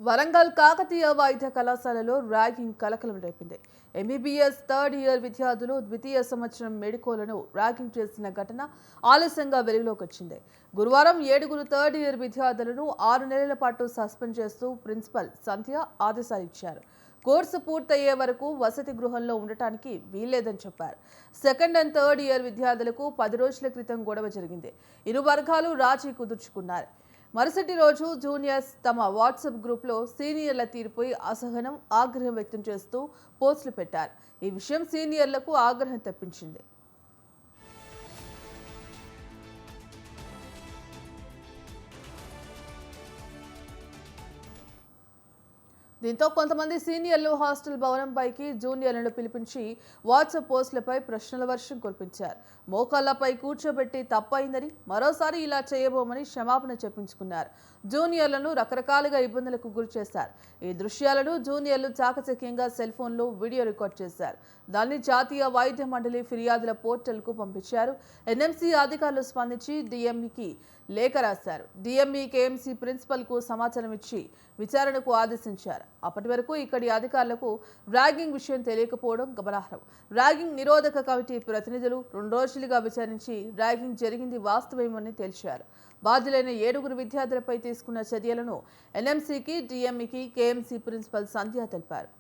వరంగల్ కాకతీయ వైద్య కళాశాలలో ర్యాగింగ్ కలకలం రేపింది. ఎంబీబీఎస్ థర్డ్ ఇయర్ విద్యార్థులు ద్వితీయ సంవత్సరం మెడికోలను ర్యాగింగ్ చేసిన ఘటన ఆలస్యంగా వెలుగులోకి వచ్చింది. గురువారం 7 థర్డ్ ఇయర్ విద్యార్థులను 6 నెలల పాటు సస్పెండ్ చేస్తూ ప్రిన్సిపల్ సంధ్య ఆదేశాలు ఇచ్చారు. కోర్సు పూర్తయ్యే వరకు వసతి గృహంలో ఉండటానికి వీల్లేదని చెప్పారు. సెకండ్ అండ్ థర్డ్ ఇయర్ విద్యార్థులకు 10 రోజుల క్రితం గొడవ జరిగింది. ఇరు వర్గాలు రాజీ కుదుర్చుకున్నారు. మరుసటి రోజు జూనియర్స్ తమ వాట్సాప్ గ్రూప్లో సీనియర్ల తీరుపై అసహనం, ఆగ్రహం వ్యక్తం చేస్తూ పోస్టులు పెట్టారు. ఈ విషయం సీనియర్లకు ఆగ్రహం తెప్పించింది. దీంతో కొంతమంది సీనియర్లు హాస్టల్ భవనంపైకి జూనియర్లను పిలిపించి వాట్సాప్ పోస్టులపై ప్రశ్నల వర్షం కురిపించారు. మోకాళ్లపై కూర్చోబెట్టి తప్పైందని, మరోసారి ఇలా చేయబోమని క్షమాపణ చెప్పించుకున్నారు. జూనియర్లను రకరకాలుగా ఇబ్బందులకు గురిచేశారు. ఈ దృశ్యాలను జూనియర్లు చాకచక్యంగా సెల్ ఫోన్లో వీడియో రికార్డ్ చేశారు. దాన్ని జాతీయ వైద్య మండలి ఫిర్యాదుల పోర్టల్కు పంపించారు. ఎన్ఎంసీ అధికారులు స్పందించి డిఎంఈకి లేఖ రాశారు. డిఎంఈ కేఎంసీ ప్రిన్సిపల్కు సమాచారం ఇచ్చి విచారణకు ఆదేశించారు. అప్పటి వరకు ఇక్కడి అధికారులకు ర్యాగింగ్ విషయం తెలియకపోవడం గమనార్హం. ర్యాగింగ్ నిరోధక కమిటీ ప్రతినిధులు 2 రోజులుగా విచారించి ర్యాగింగ్ జరిగింది వాస్తవమని తేల్చారు. బాధ్యులైన 7 విద్యార్థులపై తీసుకున్న చర్యలను ఎన్ఎంసీకి, డిఎంఈకి కేఎంసీ ప్రిన్సిపల్ సంధ్య తెలిపారు.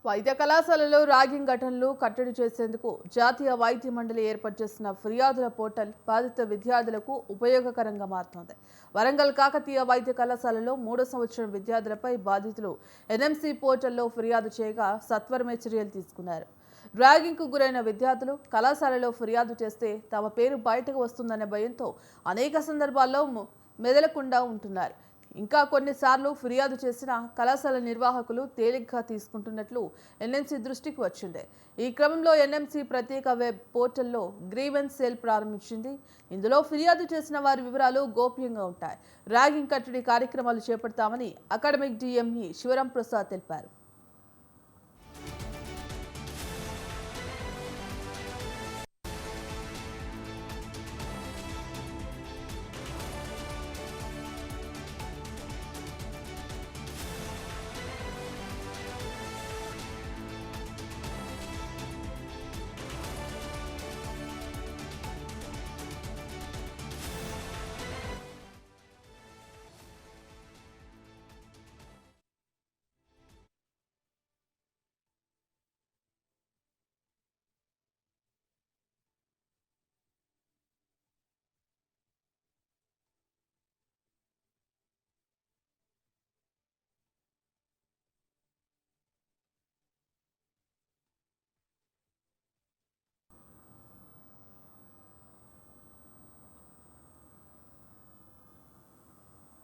వైద్య కళాశాలలో ర్యాగింగ్ ఘటనలు కట్టడి చేసేందుకు జాతీయ వైద్య మండలి ఏర్పాటు చేసిన ఫిర్యాదుల పోర్టల్ బాధిత విద్యార్థులకు ఉపయోగకరంగా మారుతోంది. వరంగల్ కాకతీయ వైద్య కళాశాలలో 3వ సంవత్సరం విద్యార్థులపై బాధితులు ఎన్ఎంసీ పోర్టల్లో ఫిర్యాదు చేయగా సత్వరమే చర్యలు తీసుకున్నారు. ర్యాగింగ్కు గురైన విద్యార్థులు కళాశాలలో ఫిర్యాదు చేస్తే తమ పేరు బయటకు వస్తుందనే భయంతో అనేక సందర్భాల్లో మెదలకుండా ఉంటున్నారు. ఇంకా కొన్నిసార్లు ఫిర్యాదు చేసిన కళాశాల నిర్వాహకులు తేలిగ్గా తీసుకుంటున్నట్లు ఎన్ఎంసీ దృష్టికి వచ్చింది. ఈ క్రమంలో ఎన్ఎంసీ ప్రత్యేక వెబ్ పోర్టల్లో గ్రీవెన్స్ సెల్ ప్రారంభించింది. ఇందులో ఫిర్యాదు చేసిన వారి వివరాలు గోప్యంగా ఉంటాయి. ర్యాగింగ్ కట్టడి కార్యక్రమాలు చేపడతామని అకాడమిక్ డిఎంఈ శివరాం ప్రసాద్ తెలిపారు.